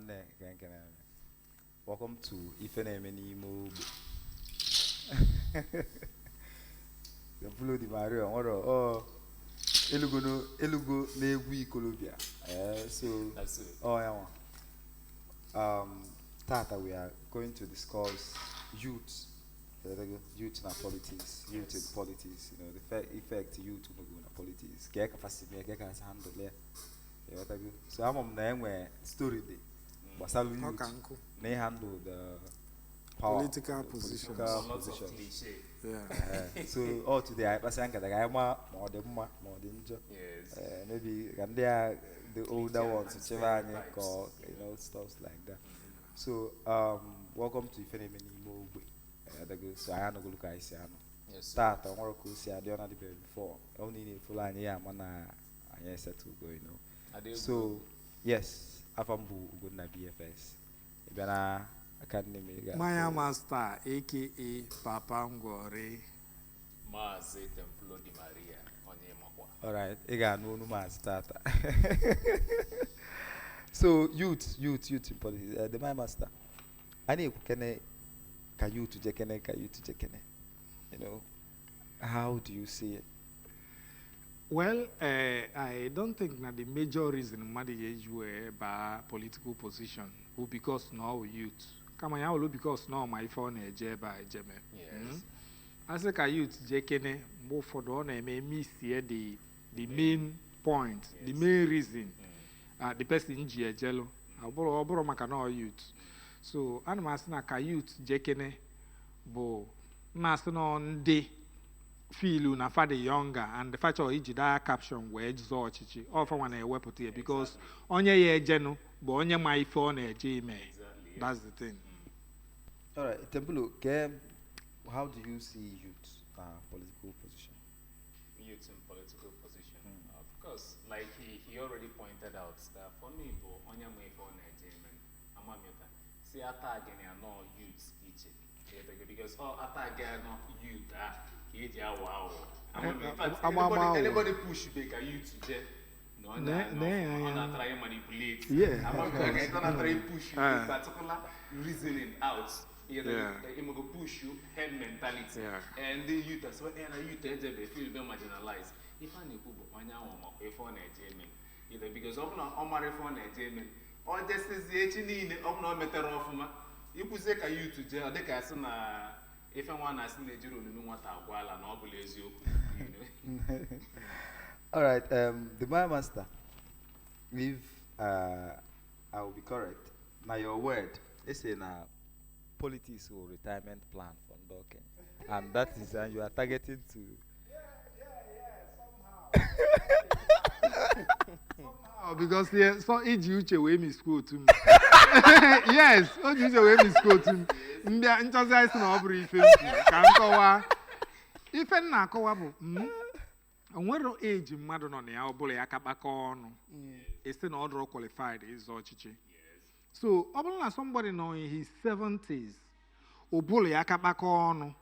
one day can welcome to Na-eme Ogbe. The blue di Mario or Elugo Negui Columbia. So that's it. oh yeah. Tata, we are going to discuss youth, youth in politics, youth in politics. You know the effect youth in politics. Get capacity, get handle there. So I'm on them where story day. But some youth may handle the power, political positions. Lots of cliche. Yeah. So all today I was saying that I am more than Yes. maybe and they are the older ones, or stuff like that. So welcome to Na-eme Ogbe. So I am not going to look Yes. start on work see I don't before. Only need full line here man I set to go, So yes, Afambu Ugonna BFS. Ibana Academy. Maya Master, aka Papa Ngore. Maze Templo di Maria Onyemakwa. All right, Ega no start. So youth in politics. The my master. Ani kene ka youth jekene ka youth jekene. How do you see it? Well, I don't think that the major reason Madi were by political position will because now youth. Come on, because now my phone is by Jeme. Yes. As a youth, Jekene, move for the honor, may miss here the main point, the main reason. The person in Jello, Aboro Macano youth. So, Animasna ka youth, Jekene, bo, Master on day. Feel na father younger and the fact of that caption where exhausted offer one a weapon here because on your general but on your my phone a Gmail. That's the thing. All right, Templo, how do you see youth political position? Youth in political position. Of course, like he already pointed out that for me, on your my phone a Gmail, Amamita, see attack again no youth each because all attack again no youth anybody push back a youth today. No, I'm not trying to manipulate. Yeah. I'm not trying to push you particular reasoning out. I'm going to push you head mentality. And the youth as well, and the youth they feel very marginalized. If I need to phone either because I'm not my phone or just as the HN of no matter of my you could say a youth today, or the castle. If I want to see the Juru, you know what All right, the my master, if I will be correct. Now your word is in a politics or retirement plan for Dokken, and that is you are targeting to. Somehow, because so each way me school to me. Yes, each way me school to me. Mbia nchọzi na ọ bụrụ ife ka nkọwa ife nna akọwa bụ onwero age mmadụ nọ na ya ọ bụla ya kapakọ ọnụ esi na ọ dụrụ qualified ịzọ ọchịchị so ọ bụrụ na somebody nọ in his 70s ọ bụla ya kapakọ ọnụ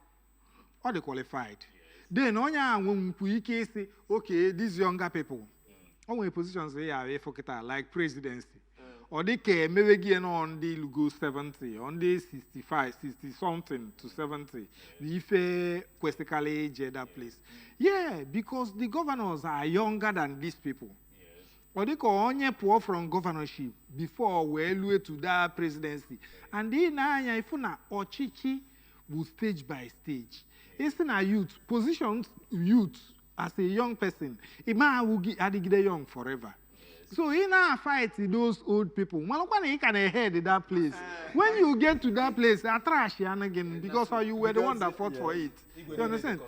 ọ dị qualified then onye a nwekwu ike isi okay these younger people o nwere positions ya ịfụ kịta like presidency or they can maybe on the go 70, on the 65, 60 something to 70. If a questionable age at that place. Yeah, because the governors are younger than these people. Or they call only poor from governorship before we to that presidency. And then if or chichi will stage by stage. It's in a youth, positions youth as a young person. It might be young forever. So in our fight, those old people, you can head that place. When you get to that place, they trash you again because you were the one that fought for it. You understand?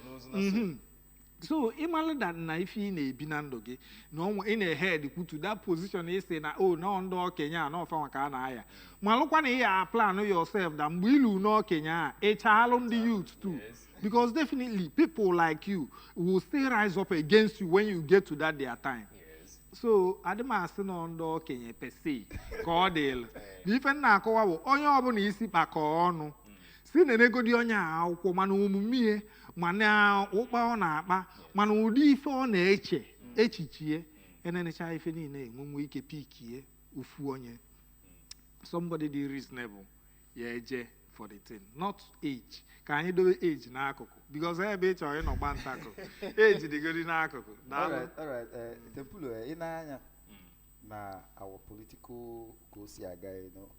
So imagine that if in a binandoge, no in a head put to that position, they say that oh no under Kenya, no from Canaya. Malukwan here plan yourself that will know Kenya, a child on the youth too. Because definitely people like you will still rise up against you when you get to that their time. So, Adama no ndo Kenya per se. Cordel. Different na ko wa onye obu na isi kpaka onu. Si na nego di onye akwụkwọ mana omumie mana ụkpa ọ na-akpa mana ụdị ife ọ na-eche echichie enenecha ife niile enwenwe ike pikie ofu onye. somebody dị reasonable ya eje for the thing, not age. Ka anyị dobe age n'akụkụ because ebe ị chọrọ ịnọgba ntakụ age dịgodi n'akụkụ. Alright, Tempulo, ị na-anya na our political goals aga, you know.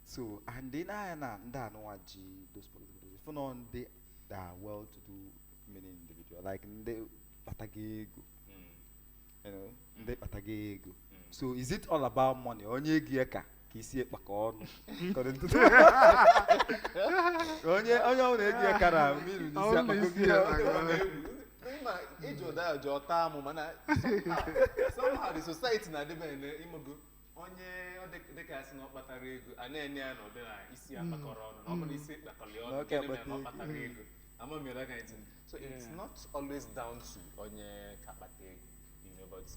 So, and then I na those political goals. For now, they are well-to-do many individuals, like they patagego, you know, they patagego. So, is it all about money? Onye gieka kisi ekpakon. Onye gieka na miru somehow the society na debe imogo onye dịka asị na ọkpatara ego a na-enye ya n'ọdị na isi akpakọrọ ọnụ na ọ bụrụ isi kpakọrọ ọnụ nke na ọkpatara ego amamiela kind thing. So it's not always down to onye kapata ego, you know, but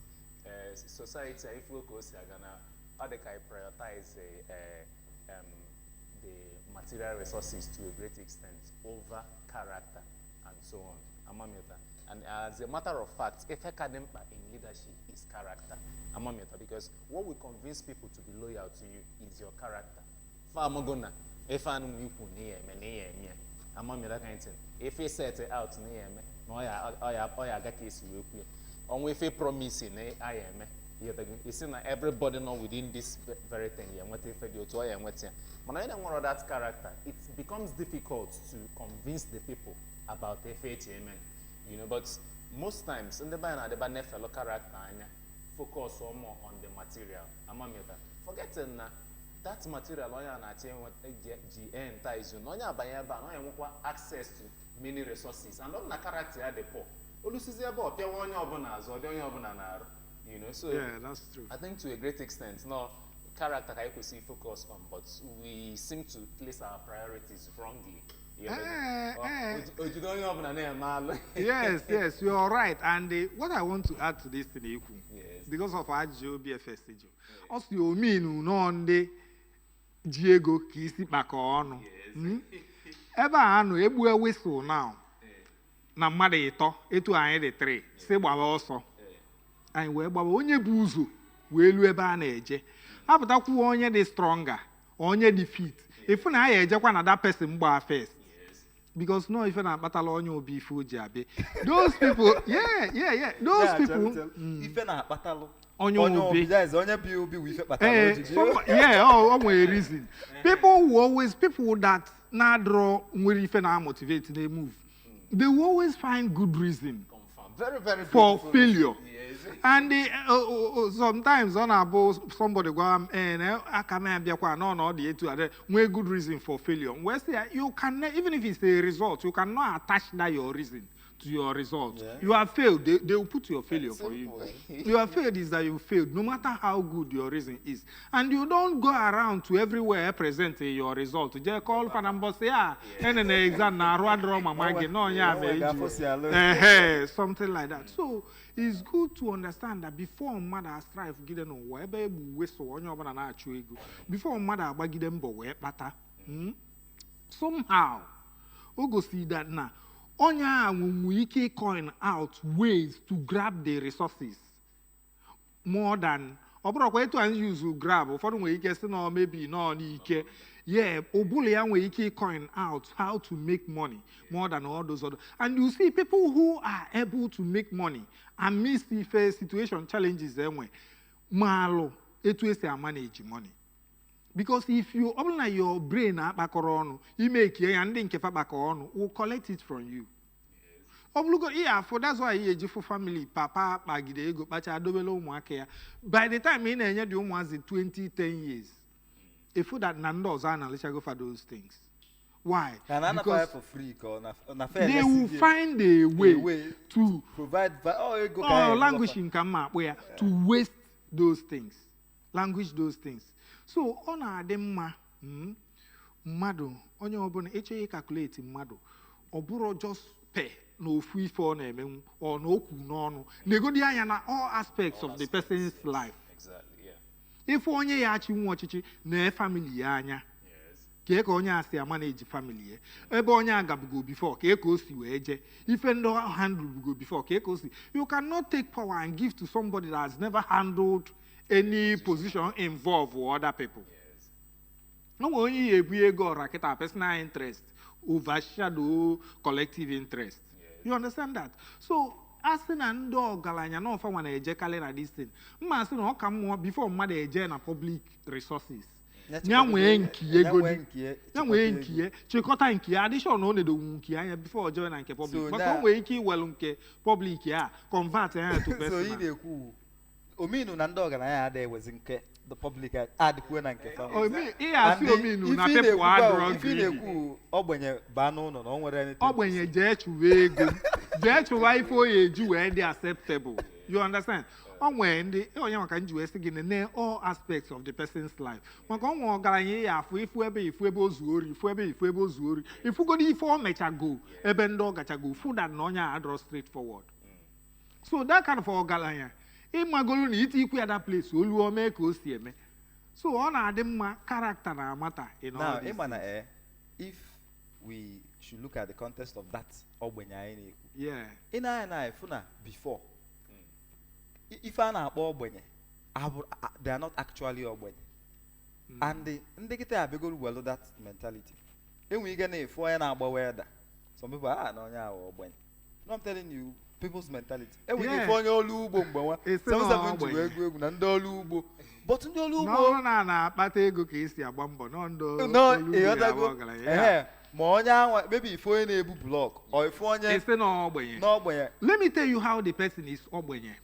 society if we go see agana how they can prioritize the material resources to a great extent over character and so on. Amamiela. And as a matter of fact, if academia in leadership is character, because what will convince people to be loyal to you is your character. If you set it out, if you promise you see that everybody know within this very thing, but when you want that character, it becomes difficult to convince the people about faith. You know, but most times in the band fellow character focus more on the material. Forgetting that material GN ties you no access to many resources and on the character at the poor. You know, so yeah, that's true. I think to a great extent, no character I could see focus on, but we seem to place our priorities wrongly. Yes, you are right. And what I want to add to this today, because of Ajo BFS, also you mean no the Diego Kisi Bacono. Ever anu ebu whistle now. Na mmadụ ịtọ etu anyị dị 3 si gbaba ọsọ anyị wee gbaba onye bụ ụzọ wee lu ebe a na-eje apụtakwu onye dị stronger onye dị fit ifu na anyị ejekwa na that person gbaa first because no ife na-akpatala onye obi ife o ji abịa those people those people ife na-akpatalụ onye obi onye bi obi wi ife kpatala o nwere reason people that na-draw nwere ife na-motivate they move. They will always find good reason for failure. Yes. And sometimes on about somebody go I can't be no the to one good reason for failure. Where say you can even if it's a result, you cannot attach that your reason to your result. Yeah. You have failed, they will put your failure for you. You have failed is that you failed, no matter how good your reason is. And you don't go around to everywhere present your result. Just call for number say and an exam something like that. So it's good to understand that before mother strive get no whatever whistle on your banana before mother bag them but somehow we go see that now. Onya we can coin out ways to grab the resources more than obro to use to grab or for we can no maybe no ike obulia we can coin out how to make money more than all those other. And you see people who are able to make money and miss the first situation challenges anyway malo it will say manage money. Because if you open your brain back on, you make it and then back on, we'll collect it from you. Yes. For that's why you for family, papa, bagide, go bacha adobelo mwake. By the time in any do was 20, 10 years. If you that nandos and let's go for those things. Why? Because for free, they will find a way to provide language income where to waste those things. Language those things. So, on a demma, mado, on your own HA calculate mado, or burro just pay no free for name or no kunono. Negodiana all aspects of the person's life. Exactly, yeah. If only yachi watch ne family anya. Yes. Kekonya say manage family. Ebonya go before Keko si if no handle go before Keko si. You cannot take power and give to somebody that has never handled any position involved with other people. Yes. No only a ego or personal interest overshadow collective interest. Yes. You understand that? So as an dog galanya no for one eje kalena this thing. Mma say no come more before mother eje na public resources. Nyanwe nkie ego ni. Nyanwe nkie chekota nkie addition no do nkie anya before join na nke public. But onwe iki well nke public ya convert anya to personal. So you dey ominu na dog galanya dey was nke the public add ku na nke family. Oh me iya fi ominu na people add if you dey ogbenye ba no no no nwere anything. Ogbenye je chuwe ego. Je chuwa ifo ye ju we dey acceptable. You understand? Onwe ndị onye maka nji wee sị gị na all aspects of the person's life. Maka onwe ọgaranya ya afụ ifu ebe ozuori, ifu ebe ozuori. Ifugodi ife o mechago ebe ndị ọ gachago fu that na onye a draw straight forward. So that kind of ọgaranya ịmagolu na iti ikwu ya that place olu o mee ka o si eme. So ọ na-adị mma character na amata in all this. Now, if we should look at the context of that ogbenye anyị na-ekwu. Yeah. Ina funa before. If I na-akpọ ogbenye, they are not actually ogbenye. And ndị kịta abegolu well that mentality. Enwe ike na-efu onye na-agba weather. Some people na onye ahụ ogbenye. No, I'm telling you, people's mentality. Enwe ike efu onye olu ugbo mgbe nwa. 7 egwu na ndị olu ugbo. But ndị olu ugbo no na-akpata ego ka esi agba mbọ no ndị olu ugbo. Ma onye anwa maybe if onye na-ebu block or if onye ese na ogbenye. Let me tell you how the person is ogbenye.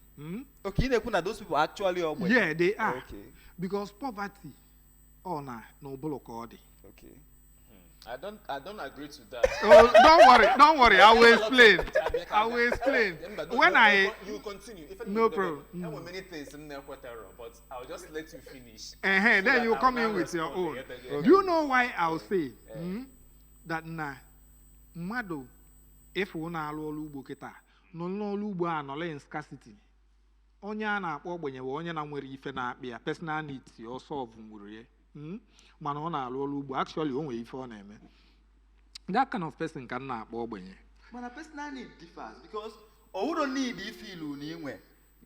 Okay, those people are actually ogbenye. Yeah, they are. Okay. Because poverty no bulokodi. Okay. I don't agree to that. Oh, don't worry. I will explain. When you continue. No problem. There were many things in there, but I'll just let you finish. Then you come in with your own. Do you know why I'll say that mmadụ if we na-alụ ọrụ ugbo kịta nọ n'ọrụ ugbo a nọla in scarcity onye a na-akpọ ogbenye bụ onye na nwere ife na-akpị ya personal needs ya solve nwere ya mana ọ na-alụ ọrụ ugbo actually o nwere ife ọ na-eme that kind of person ka na-akpọ ogbenye mana personal need differs because o don't need ife ilu na inwe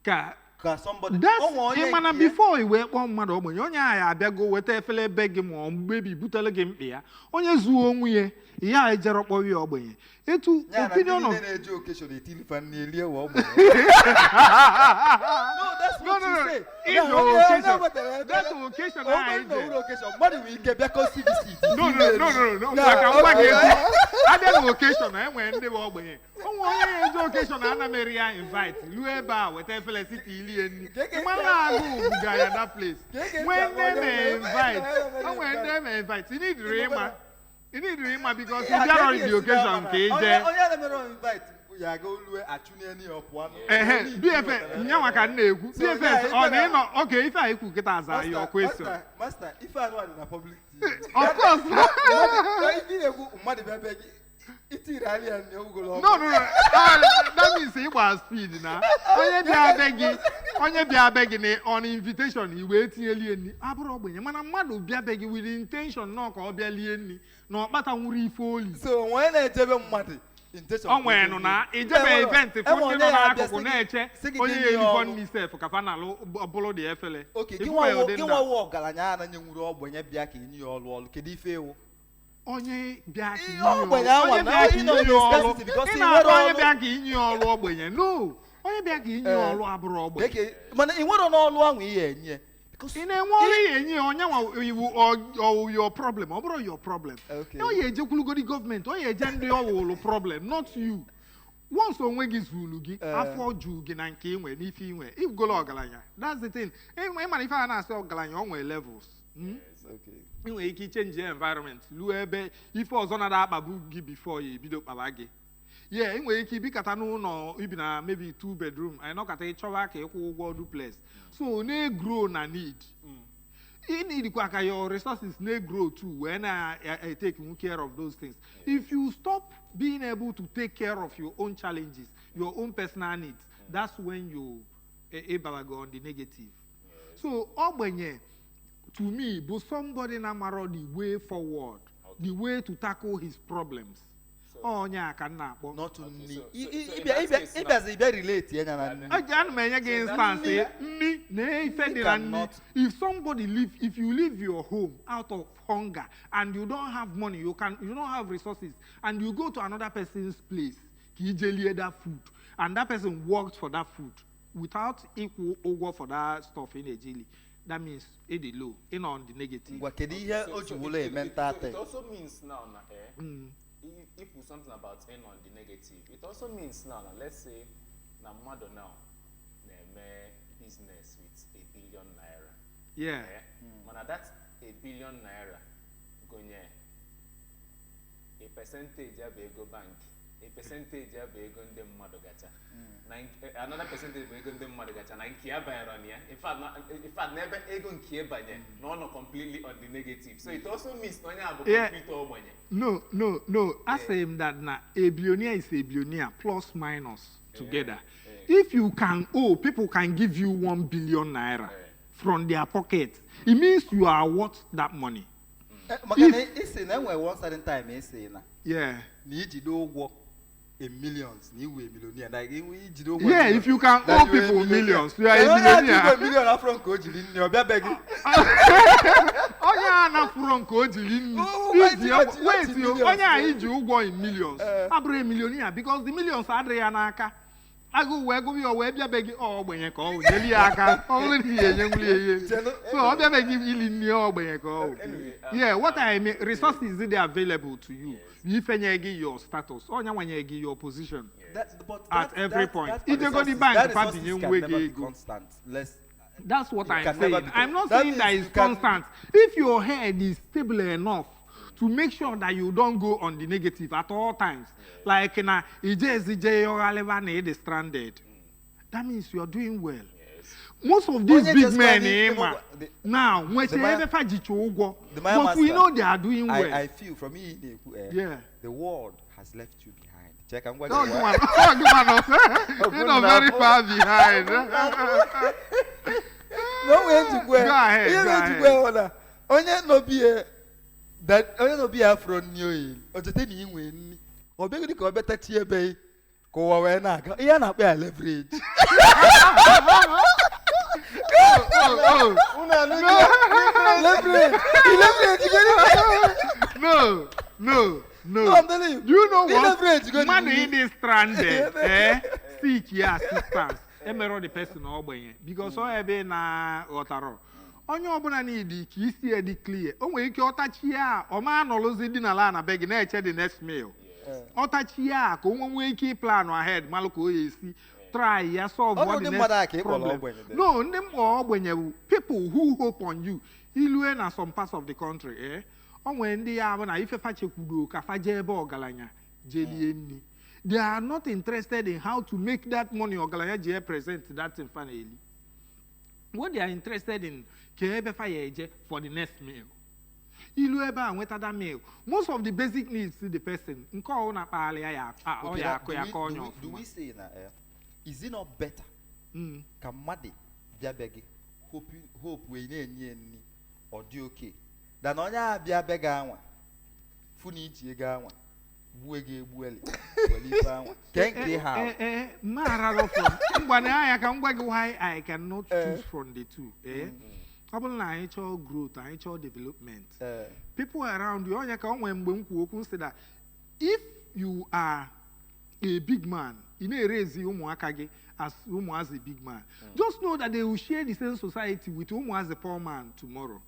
ka somebody mana before iwe kpọọ mmadụ ogbenye onye a ya abịago weta efele ebe gị ma mgbebi butele gị mkpị ya onye zuo onwe ya ya ejere kpọrọ ya ogbenye etu opinion of na-eji occasion etilifa na-elie wa ogbenye no in the occasion that occasion mmadụ nwere ike bịa kosi visit no maka mgba ga-ebu abịa na occasion enwere ndị bụ ogbenye onwe onye eji occasion anameri ya invite ruo ebe a weta efele site ilie nri mmanụ agụ buga ya that place when they may invite you need to because you are on the occasion ka ije ya ga olue achụnye ni ọpụa BFF nyanwa ka na-ekwu BFF ọ na ịnọ okay ife a ikwu kịta aza your question master ife anụ adị na public of course ife na-ekwu mmadụ bịa be gị itiri ali ya na ugolo no that means ịgba speed na onye bịa be gị na on invitation iwe etinyeli nri abụrụ ogbenye mana mmadụ bịa be gị with intention na ka ọ bịa lie nri na ọ kpata nwuru ife oli so onye na-ejebe mmadụ ọ nwere nụ na ijebe event fụ ndị nọ n'akụkụ na-eche onye ya erifọ nri sef ka fa na-alụ bụrụ dị efele gị nwawo ọgaranya a na-nye nwuru ogbenye bịa ka inye ya ọlụ kedu ife ewu onye bịa ka inye ọlụ ogbenye no onye bịa ka inye ọlụ abụrụ ogbenye mana ị nwere n'ọlụ ahụ ihe enye ị na-enwe ọrụ ya enye onye nwa iwu your problem ọ bụrụ your problem na onye ejekwulugodi gọọmenti onye eje ndị ọwụlụ problem not you once onwe gị zulu gị afọ juu gị na nke inwe n'ife inwe igolo ọgaranya that's the thing ịmana ife a na-asị ọgaranya o nwere levels ị nwere ike ichenji environment luo ebe ife ọzọ na akpagbu gị before ya ebido kpaba gị yeah ị nwere ike ibikata n'ụlọ ibi na maybe 2 bedroom anyị nọkata ịchọwa ka ịkwụ ụgwọ duplex so na-grow na need ị need-kwa ka your resources na-grow too wee na-take care of those things if you stop being able to take care of your own challenges your own personal needs that's when you go on the negative so ogbenye to me bụ somebody na mara the way forward the way to tackle his problems onye aka na-akpọ not only so if as a relate ana m enye gị instance nri na ife dị na nri. If you leave your home out of hunger and you don't have money, you don't have resources, and you go to another person's place ka ijelie that food, and that person worked for that food without equal over for that stuff in a jelly, that means it is low, in on the negative. It also means now, if we something about N on the negative, it also means now, let's say, na mother now, Na-eme business with ₦1 billion. Yeah. Mana that's ₦1 billion. Gonye a percentage of ego bank, a percentage of ego in the mother gacha. Another percentage of ego in the mother gacha. And Kia Baronia. In fact, never ego in Kia Banya, no, completely on the negative. So it also means no, No. I say that na a billionaire is a billionaire plus minus together. If you can people can give you ₦1 billion from their pockets. It means you are worth that money. One certain time, yeah. Millions, millionaire. Yeah, if you can owe people millions, you are a millionaire. Million from Koji. Oh yeah, na from Koji. Wait, you go in millions. Abre millionaire because the millions are there naka. I go where go your web ya beg when you call Jelly Aka. Only so I'll be begging you when you call. Yeah, what I mean resources are available to you. If you give your status, or when you give your position at every point. If you go to the bank, constant. That's what I'm saying. I'm not saying that it's constant. If your head is stable enough to make sure that you don't go on the negative at all times, like na is stranded, that means you are doing well. Most of these big men now, when they ever but we know they are doing well. I feel from me, the world has left you behind. Check, I'm going to you're not very far behind. No way to go. Go ahead. Onye no be that onye no be from new. O te ni win. O be ko better tie be ko wa we na ga. Iya na pe leverage. No. I'm telling you. You know what? Money is stranded. Seek your assistance. Emero the person Ogbe because all ebe na otaro. Onye obuna need ka isi e di clear. O nwere ike ọtachi ya o ma anọlụzi di na la na beg na eche the next meal. Ọtachi ya ka o nwee ike plan ahead malụ ka o yesi try ya solve what the next problem. No, ndị ogbenye people who hope on you. Ilue na some parts of the country, o nwere ndị ya bụ na ifefa chekwudo ka fa jee ebe ọgaranya jelie nni. They are not interested in how to make that money or Galaya present that in finally. What they are interested in for the next meal. That meal. Most of the basic needs to the person. Do we say that? Is it not better? Kamadi, Biabegi, hope we need or do okay. Than onya Biabega, Funichi Gawa. Why I cannot choose from the two. Actual growth, actual development. People around you, that if you are a big man, you may raise as a big man. Just know that they will share the same society with as a poor man tomorrow.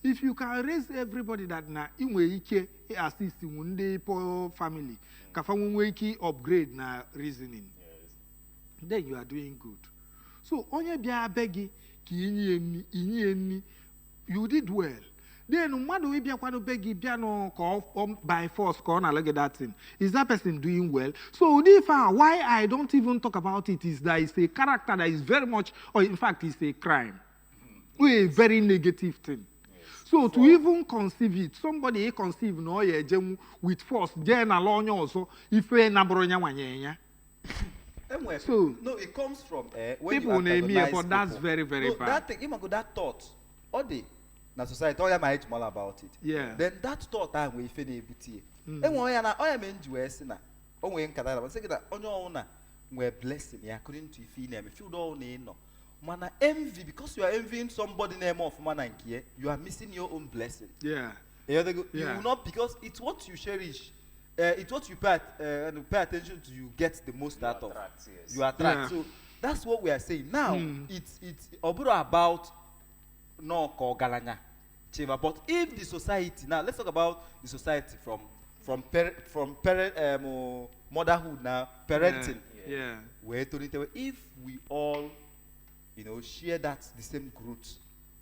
If you can raise everybody that na inwe ike assist in the poor family, kafa nwe ike upgrade na reasoning, then you are doing good. So onye bia begi ki inyi you did well. Then mmadu we bia kwado begi bia no ko by force ko na like that thing. Is that person doing well? So why I don't even talk about it is that it's a character that is very much, or in fact it's a crime. A very negative thing. So to even conceive it, somebody conceive no with force, then alone also, if we so no, it comes from when people name me, but that's very, very bad. That thing, that thought, all the na society, all my more about it. Yeah. Then that thought I will finish enwe na oya menji we si na onwe nkata na say that onye ọwụ na we blessing ya according to if na me feel all na no mana envy because you are envying somebody name of man and here you are missing your own blessing. You will not, because it's what you cherish. It's what you pay attention to, you get the most out of. Yes. You attract. So that's what we are saying. Now it's about no galanya. But if the society, now let's talk about the society from motherhood now, parenting. If we all share the same growth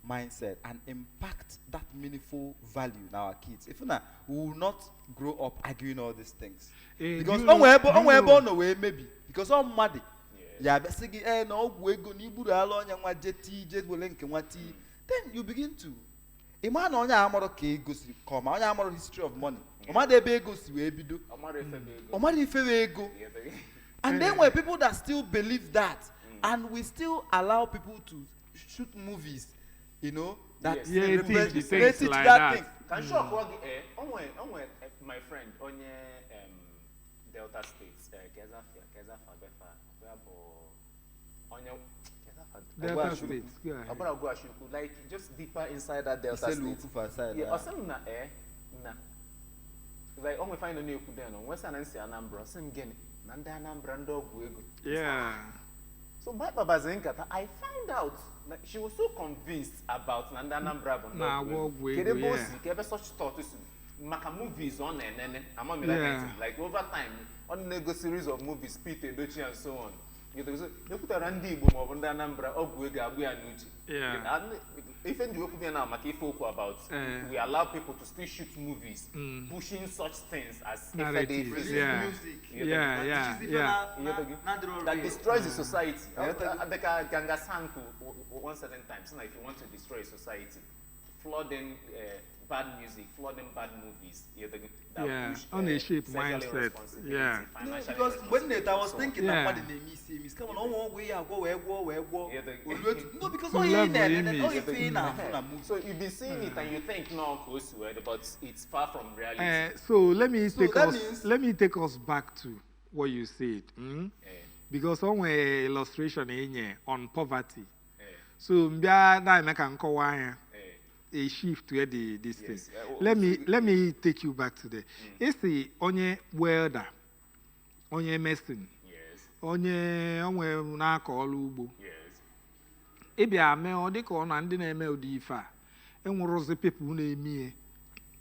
mindset and impact that meaningful value in our kids, if not, we will not grow up arguing all these things. Because maybe because I'm mad. Then you begin to imagine on your history of money. And then when people that still believe that, and we still allow people to shoot movies, that teach like that thing. Can show my friend on Delta States, Delta States, like just deeper inside that Delta States. Like we find a new Kudeno, Western Anambra, same again, Anambra and Ogbe. So my Baba Zenkata, I find out that she was so convinced about Anambra and Ogbe. Such thought to make movies on like over time on the series of movies, Peter Dochi and so on. You put a Randy Boom of Anambra, Ogbe, Gabu and Nuji. Even you about we allow people to still shoot movies, pushing such things as narratives, that destroys the society. One certain time, so if you want to destroy a society, flooding bad music, flooding bad movies, that push on a shape mindset. Because when I was thinking about the name is come on, no, because so you've been seeing it and you think no, but it's far from reality. So let me take us back to what you said, because on a illustration on poverty. So a shift to this thing. Let me take you back to there. It's the onye welder, onye mason, onye na akọọlụ ugbo. Ịbịa mee ọ dịka ọ na ndị na-eme ụdị ife a enwerozi people na-eme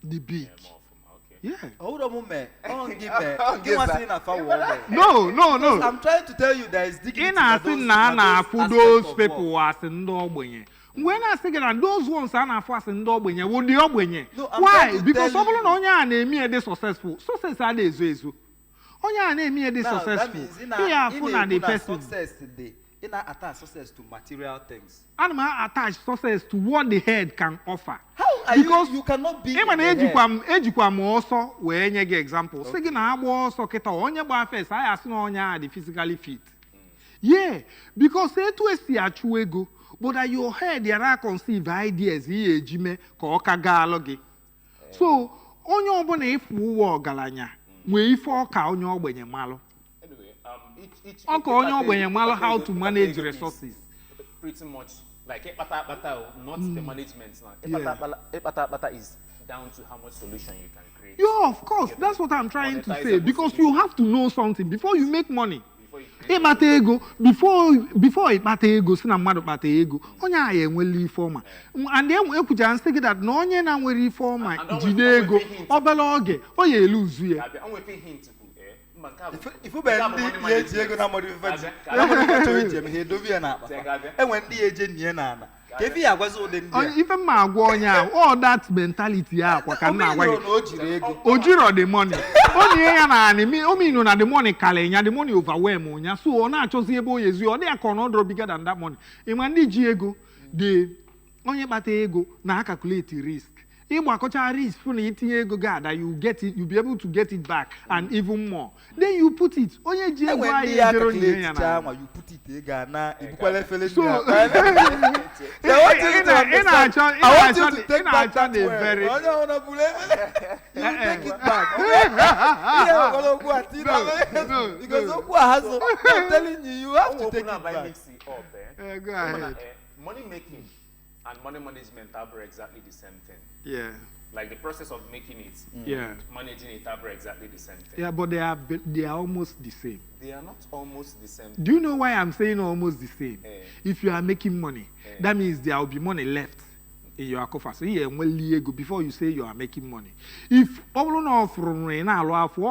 the big. Yeah. Hold on, man. No. I'm trying to tell you there is dignity. In those people as in Ogbe. When I say that those ones are not fast in Ogbe, would the Ogbe? Why? Because some of them are successful. Success are they so. Onya name is successful. They are full of the person. Success today. In attach success to material things. And attach success to what the head can offer. How are you cannot be also where any example. Second, I was okay. Onye ba first. I ask no onya the physically fit. Yeah, because say to see achuego, but at your head there are conceived ideas. He ejime ko okagaloge. So onye obona ifu wo galanya. We ifo ka onye ogbenye malo. How to manage resources. Pretty much like not the management now. Is down to how much solution you can create. Yeah, of course. That's what I'm trying to say. Because you have to know something before you make money. Before ego, sina madu bate ego. Onya aye nweli forma. And then we could just say that no onye na nweli forma. Jidego. Obelo oge. Oye lose ye. If you bend the Diego na modified, he do be an app. And when the agent Yana, if he was all the even my warnya, all that mentality, Ojiro the money. Only an the money, Kalenya, the money overwhelm, so on. I chose the boy is you, they are conodro bigger than that money. Imandi Diego, the only bate ego, na calculate risk. risk for that you get it, you'll be able to get it back and even more. Then you put it. When you put it in Ghana, you qualify. So I want you to take back that very. You take it back. Because I'm telling you, you have to take it back. Go ahead. Money making and money management are exactly the same thing. Yeah. Like the process of making it, managing it are exactly the same thing. Yeah, but they are almost the same. They are not almost the same. Do you know why I'm saying almost the same? If you are making money, that means there will be money left in your coffers. So before you say you are making money. If all of for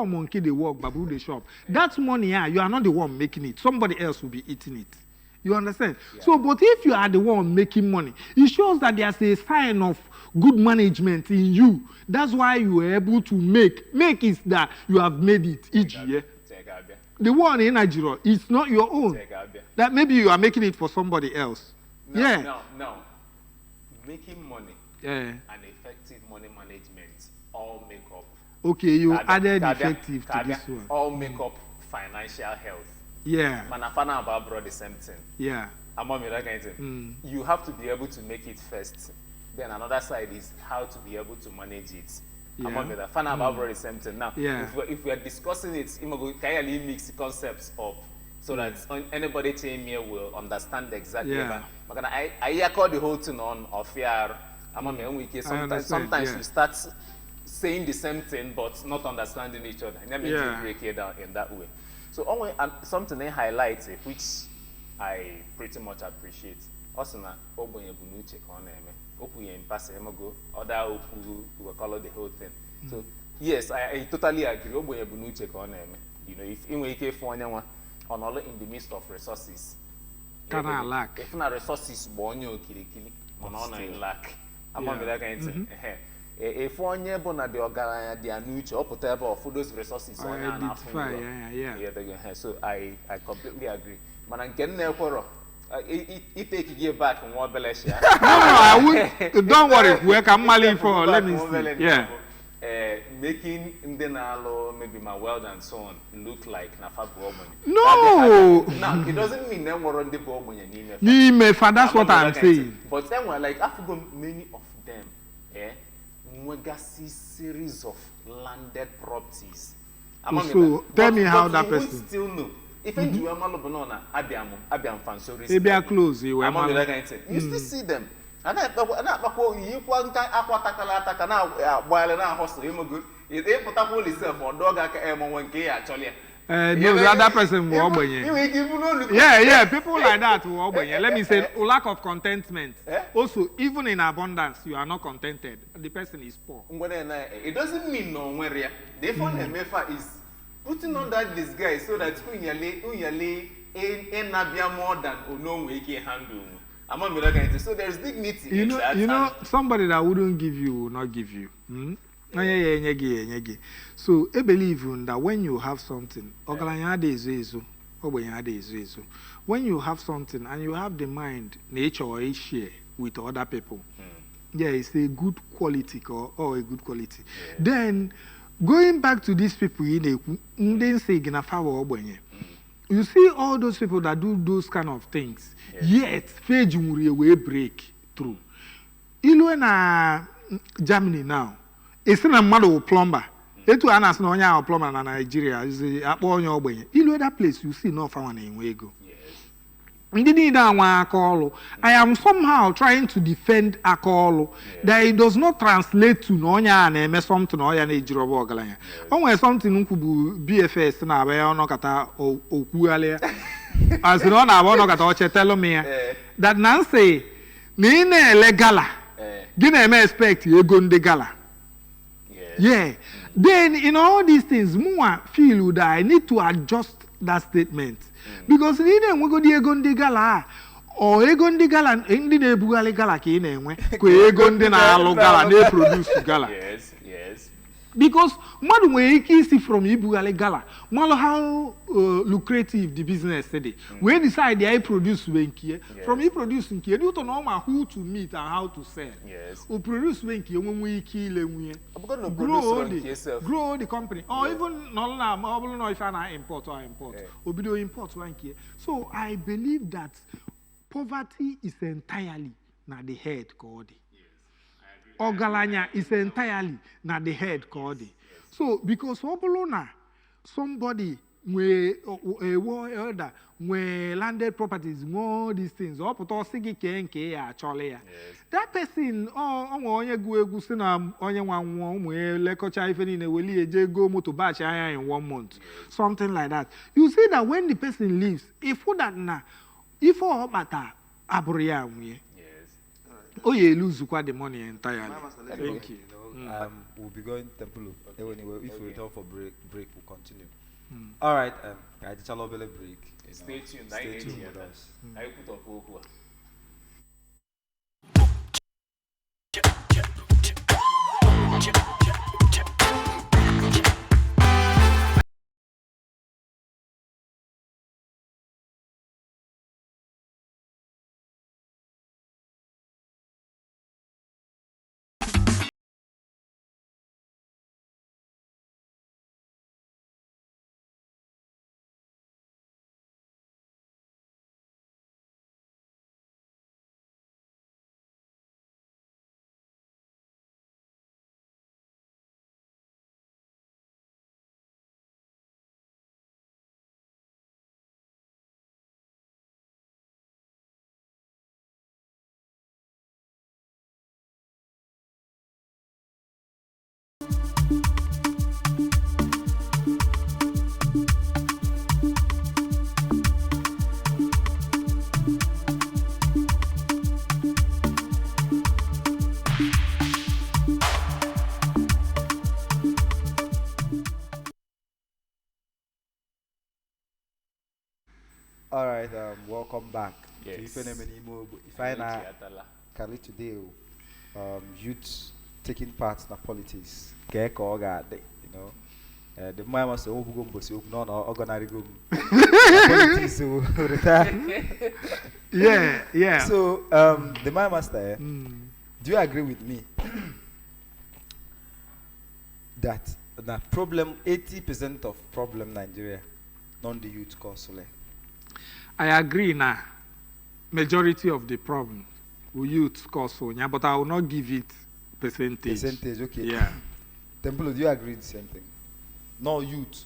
monkey they work, babu they shop, that money, you are not the one making it. Somebody else will be eating it. You understand? Yeah. So, but if you are the one making money, it shows that there's a sign of good management in you. That's why you are able to make. Make is that you have made it each year. The one in Nigeria is not your own. That maybe you are making it for somebody else. No. Making money and effective money management all make up. Okay, you added effective to this one. All make up financial health. Yeah. Manafana about brought the same thing. Yeah. You have to be able to make it first. Then another side is how to be able to manage it. Yeah. Fana about brought the same thing. Now, if we are discussing it, can you mix the concepts up so that anybody here will understand exactly. I call the whole thing on fear. Sometimes we start saying the same thing but not understanding each other. And then we break it down in that way. So only something they highlight which I pretty much appreciate. Also na Ogbe bunuche ka ọ na-eme. Okwu ya mpase emago other okwu we call the whole thing. So yes, I totally agree. Ogbe bunuche ka ọ na-eme. You know, if inwe ike fụ onye nwa on all in the midst of resources. Kana lack. If na resources bụ onye okirikiri mana ọ na lack. Among that kind of thing. If one year bona the organizer the anuche or whatever for those resources on so I completely agree. Man, I can never it take you back and more bellish. No, I won't. Don't worry. Where can Mali for? Let me see. Yeah. Making Ndenalo, maybe my world and so on look like Nafa Bowman. No, now it doesn't mean they were on the Bowman. That's what I'm saying. But then we're like African, many of them, series of landed properties. So tell me how that person still know. If you do a malobonona, Abiam Fansori, they are close. You still see them. And I you want Aquataka now while an hostel, you good. If they put up all itself or dog actually. No, that person will people like that will let me say lack of contentment. Also, even in abundance, you are not contented. The person is poor. It doesn't mean no where the phone mefa is putting on that disguise so that unyale more than no way can handle. So there's dignity. You know, somebody that wouldn't give you will not give you. So I believe that when you have something, when you have something and you have the mind, nature or a share with other people, it's a good quality or a good quality. Yeah. Then going back to these people, you see all those people that do those kind of things, yet page will break through. In Germany now, it's not a model plumber. Etu anas na onye a plumber na Nigeria is akpọ onye ogbenye. Ilu that place you see no farmer na enwe ego. Ndi need anwa akọlụ. I am somehow trying to defend akọlụ that it does not translate to na onye a na-eme something na onye na-ejiri ọba ọgaranya. Onwe something nkwu bụ BFS na abịa ọnọ kata okwughalị. As in ọ na-abịa ọnọ kata oche tell me that Nancy na ị na-ele gala. Gị na-eme expect ego ndị gala. Yeah. Then in all these things, more feel that I need to adjust that statement. Because we go the Egon Gala or Egon de Gala, Indi de Bugali Gala, Kine, Egon de Nalo Gala, they produce Gala. Yes. Because man we see from Ibuale Gala, man how lucrative the business today. We decide they produce wenkie. From he producing here, you don't know who to meet and how to sell. Yes. Who produce wenkie when we kill we grow the company. Or even no if I import or import. Obido import wenkie. So I believe that poverty is entirely na the head called. Ogalanya is entirely na the head called. So because somebody where elder where landed properties, all these things, or put all sigi kenke actually. That person onye gu si na onye wan we lekocha even in a weli eje go moto batch in 1 month. Something like that. You see that when the person leaves, if that na if all matter aburiya we. Oh, you lose quite the money entirely. Thank you. We'll be going temple. Anyway, if we return for break, we'll continue. All right. I just love a break. Stay tuned. Stay tuned with us. I put up Okwa. All right, welcome back. Yes. If I na Kali today, youth taking part in politics. You know, the man must say, "Oh, go no, ordinary go." Politics, so retire. Yeah. So, the man master, do you agree with me that the problem, 80% of problem Nigeria, non the youth cause? I agree now. Majority of the problem we youth cause but I will not give it percentage. Percentage, okay. Yeah. Temple, do you agree the same thing? No youth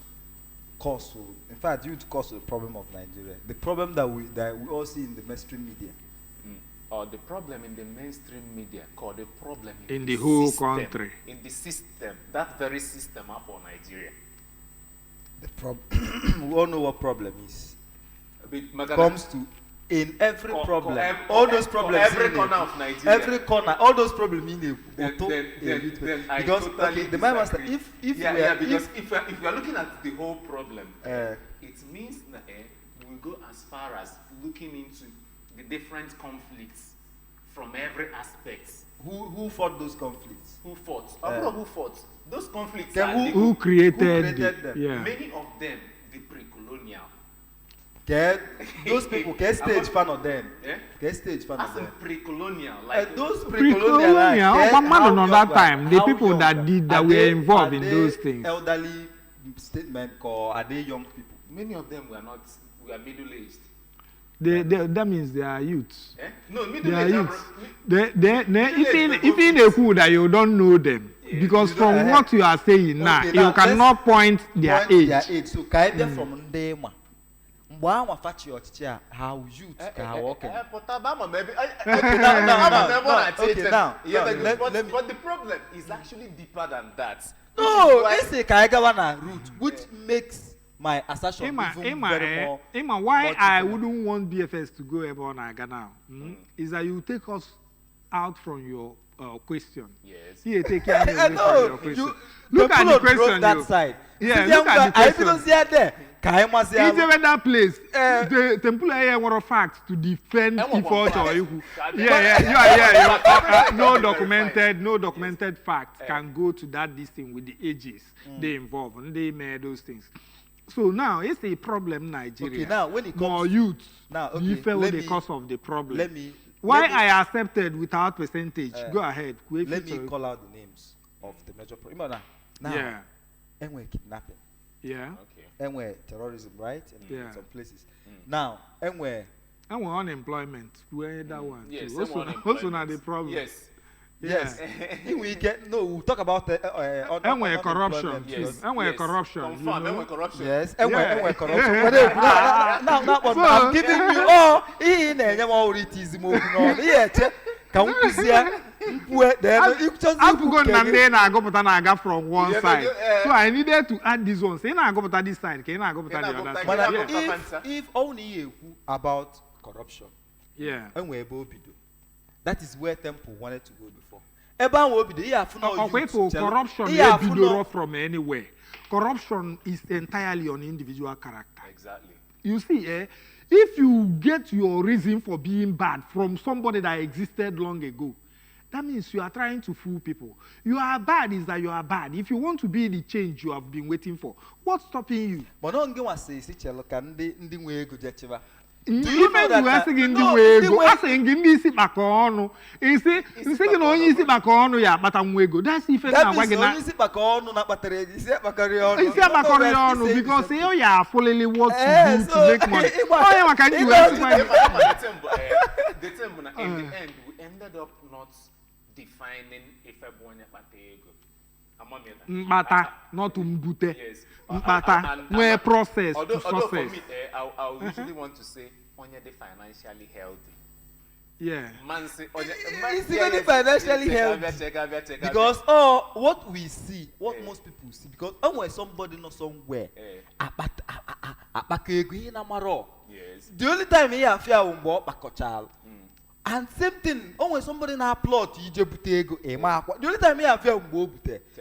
cause. In fact, youth cause the problem of Nigeria. The problem that we all see in the mainstream media. Or the problem in the mainstream media, called the problem in the whole system, country. In the system, that very system up for Nigeria. The problem. We all know what problem is. Comes to in every problem. All those problems. Every corner of Nigeria. Every corner. All those problems in then I because totally the man master, disagree. if you are looking at the whole problem, it means that we go as far as looking into the different conflicts from every aspect. Who fought those conflicts? Who fought? Who fought? Those conflicts who created them? Yeah. Many of them, the pre-colonial. Those people get stage fan of them. Get stage fan of them. Pre-colonial, like those pre-colonial. Man on that time, the people that did that were involved in those things. Elderly statement, or are they young people? Many of them were not. We are middle-aged. That means they are youths. No, they are youths. If in a cool that you don't know them. Because from what you are saying now, you cannot point their age. So, from Ndema. How youth can walk in. But the problem is actually deeper than that. No, it's a Kaigawana route, which makes my assertion even very more. Why I wouldn't want BFS to go ever on Aga now is that you take us out from your question. Yes. Here, take care of your question. You Look at the question. that side. Yeah, look at the question. I don't see it there. Even that place, the temple here were facts to defend Ifo Choihu. Yeah. No documented facts can go to that distance with the ages they involve and they made those things. So now it's a problem in Nigeria. Okay, now when it comes more youths, now, okay, you feel the cause of the problem. I accepted without percentage. Go ahead. Let me call out the names of the major problems. Now, and we're kidnapping. Yeah. Okay. And we're terrorism, right? In some places. Now, and we're unemployment. Where that one? Yes. Too. Also not the problem. Yes. We talk about and we're corruption. Yes. And we're corruption. Confirm. And we're corruption. Yes. And we're corruption. Now, I'm giving you all in can we see I from one side. So I needed to add this one. Say I go to this side. Can I go to the other side? If only you about corruption. Yeah. And we're that is where Temple wanted to go before. Corruption is from anywhere. Corruption is entirely on individual character. Exactly. You see, if you get your reason for being bad from somebody that existed long ago, that means you are trying to fool people. You are bad is that you are bad. If you want to be the change you have been waiting for, what's stopping you? But don't go and say, do you know that? Asking in this back on. You see, you know, easy back on, yeah, but I'm wego. That's if that is back on, not battery. Is that back on? Because yeah, fully what to do to make money. Oh, can you the term in the end, we ended up not defining if everyone Mbata, not umbute. Yes. Mbata, where process to success. For me, I usually want to say, only the financially healthy. Yeah. It's even financially healthy. Because what we see, what most people see, because when somebody knows somewhere, yes. The only time he have fear back child. And same thing, when somebody na plot, the only time he have fear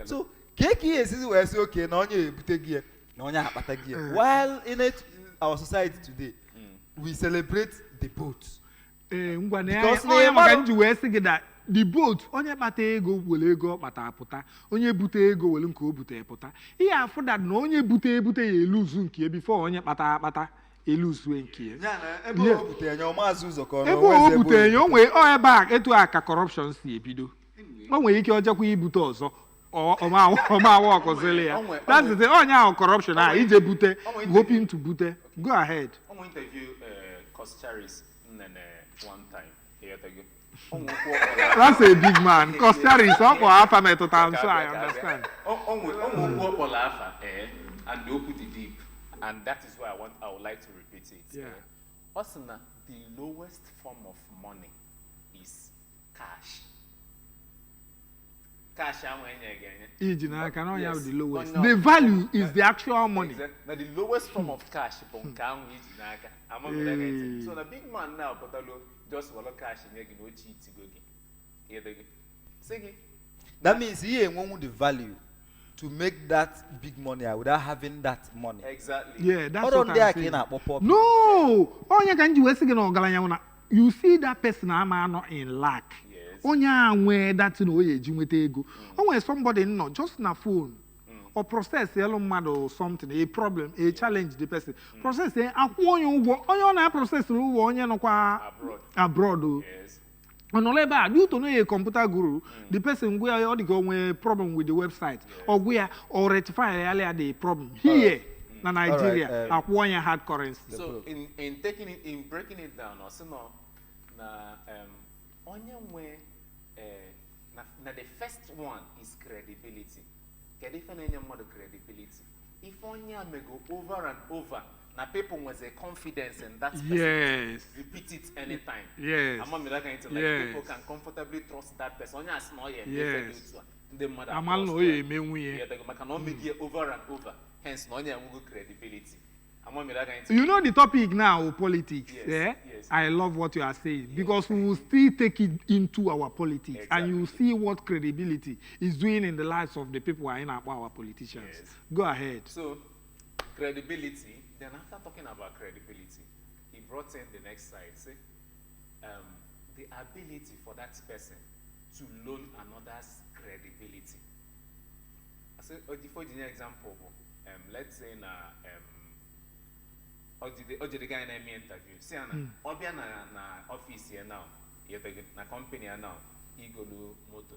so keki is where say okay, no onye butegi, no onye apatagi. While in our society today, we celebrate the boat. Because the boat, onye bata ego wele ego bata aputa, onye bute ego wele nke obute aputa. Ihe afọ that na onye bute ya lose nke before onye bata lose nke. Ebe obute anya o maazi ụzọ ka ebe obute anya onwe ebe a etu aka corruption si ebido. Onwe ike ojakwa ibute ọzọ. Oma ọkọzele ya. That's the onye ahụ corruption ah ije bute hoping to bute. Go ahead. I'm going to interview Costaris one time. Here they go. That's a big man. Costaris up for alpha metotam, so I understand. And they open the deep, and that is why I would like to repeat it. Yeah. Osuna, the lowest form of money is cash. Cash, cannot have the lowest. The value is the actual money. Exactly. Now the lowest form of cash, so the big man now, just walk cash and no cheat to go. That means he won't the value to make that big money without having that money. Exactly. Yeah, that's what I'm saying. No! You see that person not in lack. Onye that ego. When somebody not just na phone or process or something, a problem, a challenge the person. Process process abroad. Yes. Due to know a computer guru, the person where all the problem with the website or rectify earlier the problem here in Nigeria, hard currency. So in breaking it down, also the first one is credibility. Credibility. If Onya may go over and over, now people was a confidence in that person. Yes. Repeat it anytime. Yes. People can comfortably trust that person. Onya is not yet. Yes. The mother. Cannot make it over and over. Hence, no one will credibility. You know the topic now, politics. Yes. I love what you are saying because we will still take it into our politics and you will see what credibility is doing in the lives of the people who are in our politicians. Yes. Go ahead. So, credibility, then after talking about credibility, he brought in the next side, say, the ability for that person to loan another's credibility. I say, for the example, let's say the guy in my interview, say, Obia na office here now, na company here now, he go to moto.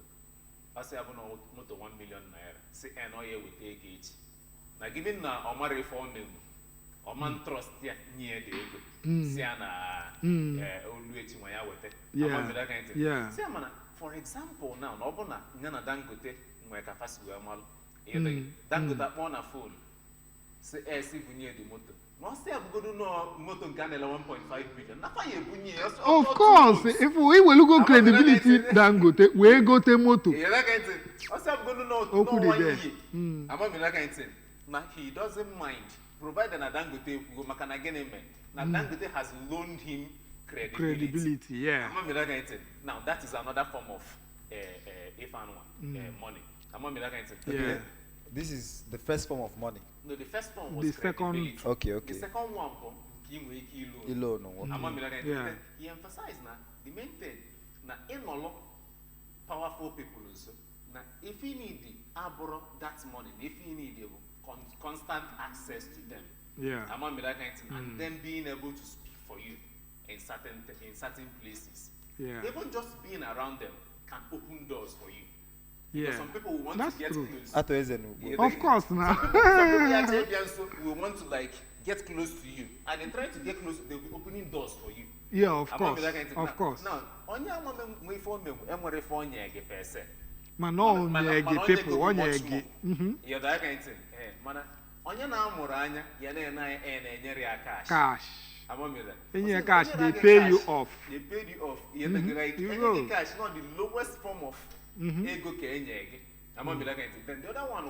I say, I have no moto 1 million naira. Say, and all here with AGH. Now, given na Omar reform, Oman trust ya near the ego. Say, always when I with it. Yeah. Say, for example, now, Nobona, Nana Dangote, Mweka Fasu Amal, Dangote on a phone. Say, see, we near the moto. No, say, I'm going to know moto Ganela 1.5 billion. Of course, if we will look at credibility, Dangote, we go to moto. Yeah, that kind of thing. Also, I'm going to know no 1 year. I'm going to that kind of thing. Now, he doesn't mind, provided that Dangote go makana again. Now, Dangote has loaned him credibility. Yeah. I'm going to that kind of thing. Now, that is another form of money. I'm going to that kind of thing. Yeah. This is the first form of money. No, the first form was The second- credibility. Okay. The second one, Ilo no. Yeah. He emphasized now the main thing now in all powerful people also. Now if you need that money, if you need constant access to them, Yeah. and them being able to speak for you in certain places. Yeah. Even just being around them can open doors for you. Yeah. Because some people will want That's to get true. close. Of course, now. Some people actually will want to like get close to you, and they try to get close. They'll be opening doors for you. Yeah, of course. Of course. Now, on your moment, we form a phone person. Man, no, people, on your Yeah, that kind of thing. Man, on your now, Moranya, Yana, and cash. cash. I'm on that. In your cash, they pay you off. They paid you off. You know, cash not the lowest form of ego kenyege. I'm on that kind of thing. Then the other one,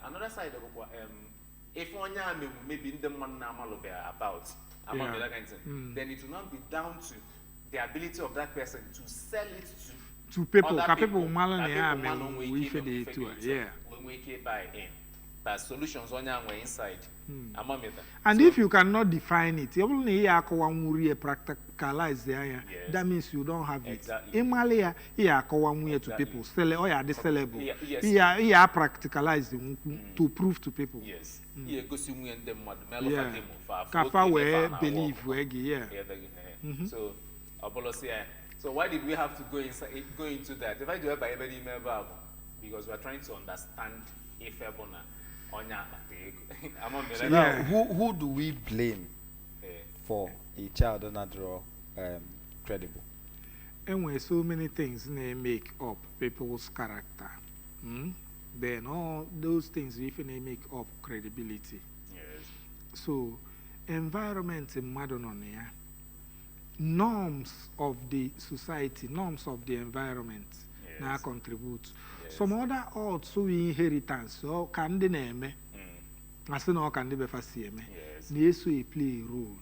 another side of if one maybe in the man about, I'm on that kind of thing. Then it will not be down to the ability of that person to sell it To people, other people, yeah. When we can buy in. But solutions on your way inside. And if you cannot define it, you only practicalize there. That means you don't have it. Exactly. In Malaya, to people, sell it, or the sellable. Yeah, practicalize to prove to people. Yes. Yeah, go see me and them Yeah. Kafa we believe yeah. So, so why did we have to go into that? If I do it by every email, because we are trying to understand if Ebona onya. So now, who do we blame for a child not draw credible? Anyway, so many things they make up people's character. Then all those things even they make up credibility. Yes. So, environment in Madononia, norms of the society, norms of the environment now contribute. Some other also inheritance, so can the name. I say no can be facile. Yes, they play a role.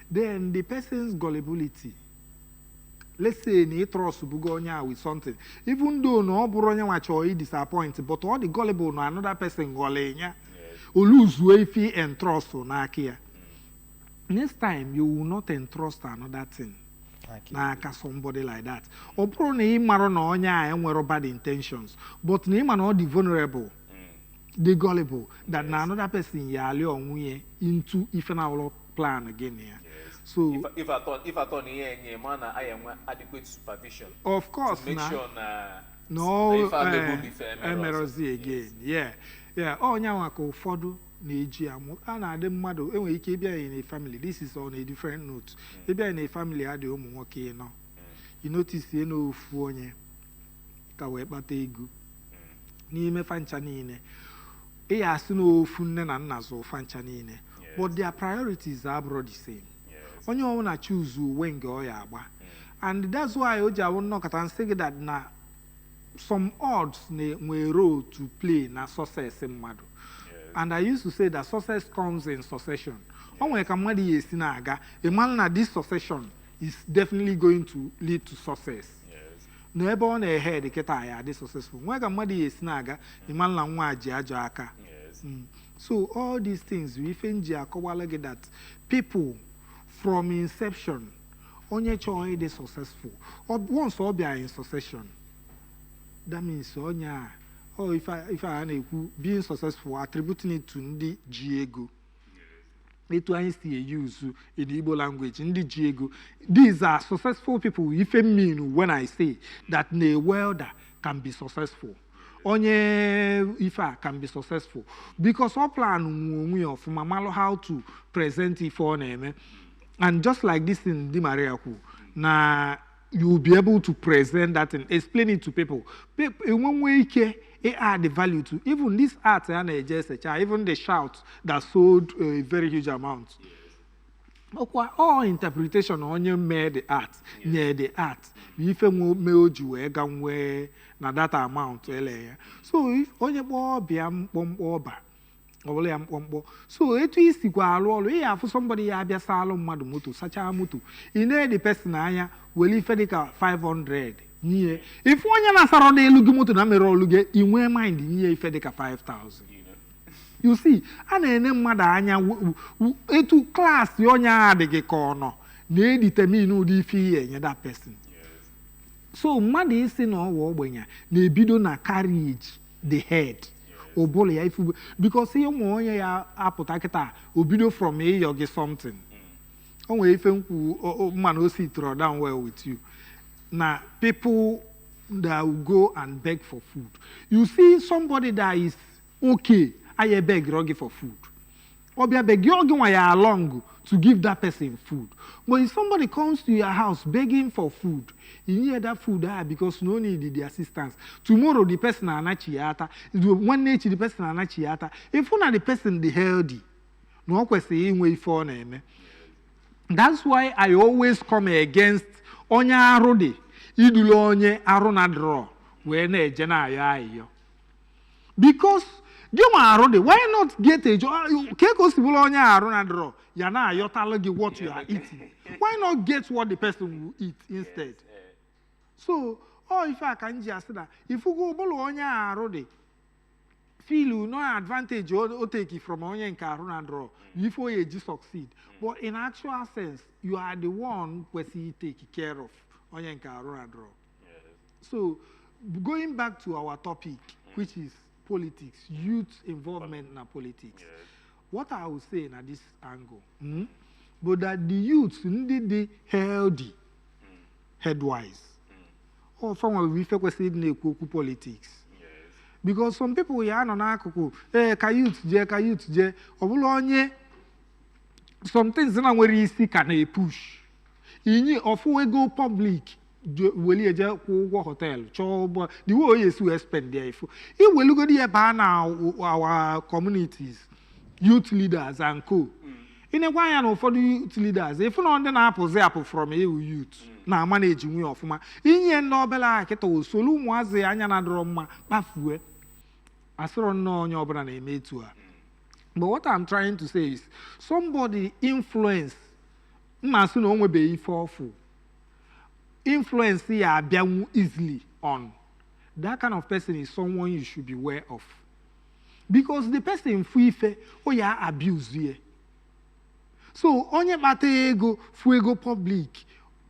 Then the person's gullibility. Let's say they trust Bugonia with something. Even though no Buronia watch or disappointed, but all the gullible no another person golenya or lose way fee and trust on Nakia. Next time you will not entrust another thing. Naka somebody like that. Or probably maro no onya and were bad intentions. But name and all the vulnerable. The gullible that another person into if an our plan again here. Yes. So if I thought here man I am adequate supervision. Of course, to make sure no emerozi again. Yeah. Oh nya ko fodu na eji amu ana ade mmadu enwe ike bia in a family. This is on a different note. Bia in a family ade umu nwoke no. You notice you know ofu onye ka we kpata ego. N'ime fancha niile. But their priorities are broad the same. Only one I choose when go yaba. And that's why Oja will knock at and say that na some odds may role to play na success in Madu. And I used to say that success comes in succession. onwe ka mmadụ ya esi na-aga ịmara na this succession is definitely going to lead to success. Na ebe ọ na-ehe dị kịta ya dị successful nwe ka mmadụ ya esi na-aga ịmara na nwa ji ajọ aka. So all these things we ife nji akọwala gị that people from inception onye chọọ ịdị successful once ọ bịa in succession that means onye a ife a na-ekwu being successful attributing it to ndị ji ego. Etu anyị si use in Igbo language ndị ji ego. These are successful people. If I mean when I say that a welder can be successful, onye ife a can be successful because all plan onwe ọfụma malụ how to present ife ọ na-eme. And just like this in Di Maria kwu na you will be able to present that and explain it to people. One way it add the value to even this art and even the shout that sold a very huge amount. All interpretation on you made the art, near the art. If you made you na that amount, so if only more be oba. So it is equal. We have somebody abia salon madumoto, such a mutu. In the person aya will if 500. If one yana sarode lugimoto na mero luge, in where mind in fedeka 5,000. You see, and any mother anya to class yonya de corner, ne determine the fee and that person. So mother is in all warbanya, ne bido na carriage the head. Because you more ya apotaketa obido from me you get something. Only if you man sit throw down well with you. Now people that will go and beg for food. You see somebody that is okay, I beg Rogi for food. Or be beg you along to give that person food. But if somebody comes to your house begging for food, you need that food because no need the assistance. Tomorrow the person anachiata, one nature the person anachiata. If one the person the healthy, no question way for name. That's why I always come against onya arode, idulo onye aruna draw, when a jena yo. Because why not get a job? Yana, you're telling you what you are eating. Why not get what the person will eat instead? So, if I can just say that, if you go below Onya feel no advantage or take it from Onya and Karuna draw before you just succeed. But in actual sense, you are the one who take care of Onya and Karuna draw. So, going back to our topic, which is politics, youth involvement in politics. What I would say at this angle, but that the youth need the healthy, headwise. Or from a we focus in politics. Because some people are on akuku, ka youth je, obulonye. Some things na where easy can push. Ini ofu go public. Hotel, the way you spend there. If we look at the now our communities, youth leaders and co. In a way, I know for the youth leaders, if not then apple from a youth, now managing we of my in Nobela Keto, Solum was the Anyana Droma, Bafue. I saw no your brand made to her. But what I'm trying to say is somebody influence Nasuno will be forful. Influence here easily on. That kind of person is someone you should be aware of. Because the person fuife abuse here. So onye bate ego fuego public.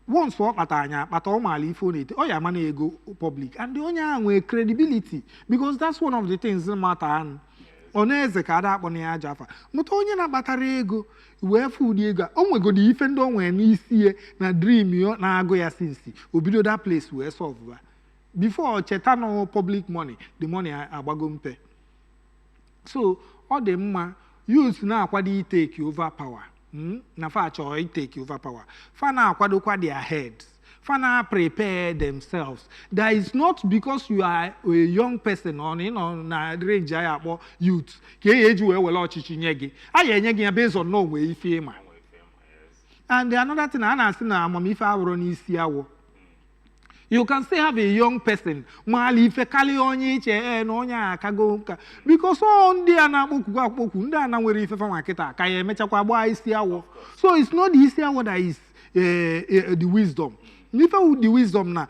Once walk atanya, but all my phone it money ego public. And the only credibility. Because that's one of the things that matter. Oneze kada pone ajafa. Muto onye na batara ego we food ego. Onwe go the ifendo onwe n'isi na dream yo na ago ya since. Obido that place we solve. Before chetano public money, the money agbago mpe. So all the mma youth na akwadi take over power. Na fa cho take over power. Fa na akwado kwa their heads. Fana prepare themselves. That is not because you are a young person on na range about youth. Ke age we well chichinyege. Aye nyege based on no way fame. And another thing I na say na amamife awro ni isi awo. You can still have a young person, mali ife kali onye iche na onye akago nka because all ndị a na-akpọkwu akpọkwu ndị a na nwere ife fa makịta ka ya emechakwa gbaa isi awọ. So it's not the isi awọ that is the wisdom. Ife the wisdom na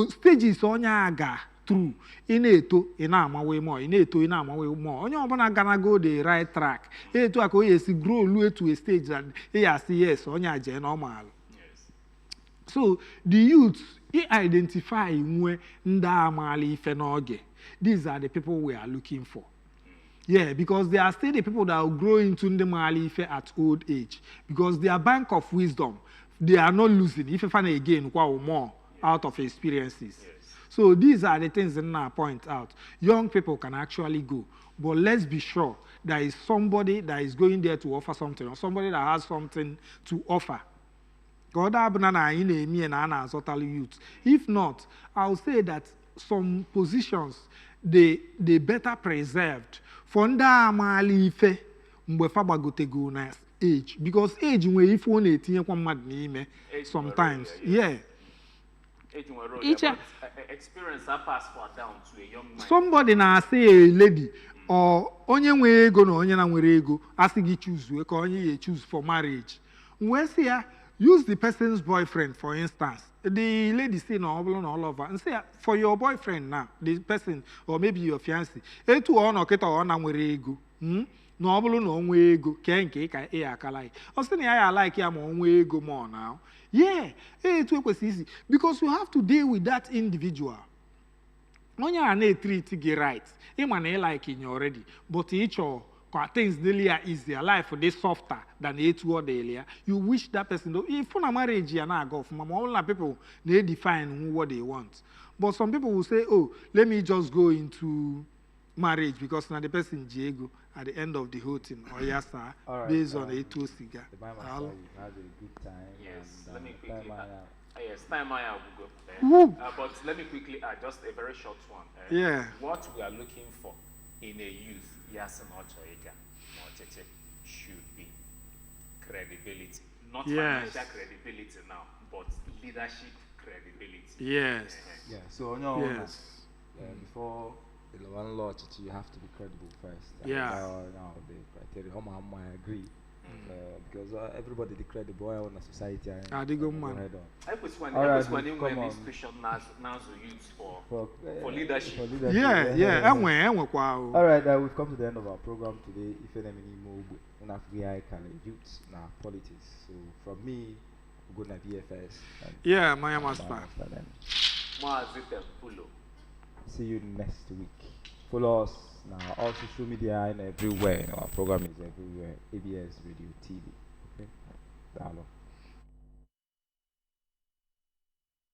stages onye aga through ị na-eto ị na-amawe more ị na-eto ị na-amawe more onye ọbụla gana go the right track etu a ka o yesi grow luo to a stage that ya say yes onye a jee normal. So the youth identify nwe ndị amala ife n'oge. These are the people we are looking for. Yeah, because they are still the people that will grow into ndị mala ife at old age because their bank of wisdom they are not losing if fan again more out of experiences. So these are the things that I point out. Young people can actually go, but let's be sure there is somebody that is going there to offer something or somebody that has something to offer. Youth. If not, I'll say that some positions they better preserved for ife age because age when if one 18 sometimes yeah. Experience that pass for down to a young man. Somebody na say a lady or onye nwe ego na onye na nwere ego asigi choose we ka onye choose for marriage. When say use the person's boyfriend for instance. The lady say no all over and say for your boyfriend now the person or maybe your fiancé etu ọ nọ kịta ọ na nwere ego na ọ bụrụ na o nwee ego kee nke ka ị akala ọ sị na ya like ya ma o nwee ego more now. Yeah, etu ekwesị isi because you have to deal with that individual. Onye a na-treat gị right ịma na ị like in already but ị chọọ ka things daily are easier life dey softer than etu ọ dị ya you wish that person if na marriage ya na-aga ọfụma ma ọ bụrụ na people na-define what they want but some people will say oh let me just go into marriage because now the person Diego at the end of the whole thing or yes sir based on a two cigar. You had a good time. Yes, and, let me quickly yes, time I will go. But let me quickly add just a very short one. Yeah. What we are looking for in a youth, yes, should be credibility. Not financial credibility now, but leadership credibility. Yes. Yeah. So before the one law, you have to be credible first. Yeah. Now the criteria. I agree. Because everybody is credible in a society. I dig on man. I was one institution now youth for leadership. Yeah. All right, we've come to the end of our program today. If any more in Africa, youth now politics. So from me, we're going to BFS. Yeah, my master. See you next week. Follow us now all social media and everywhere. Our program is everywhere. ABS Radio TV.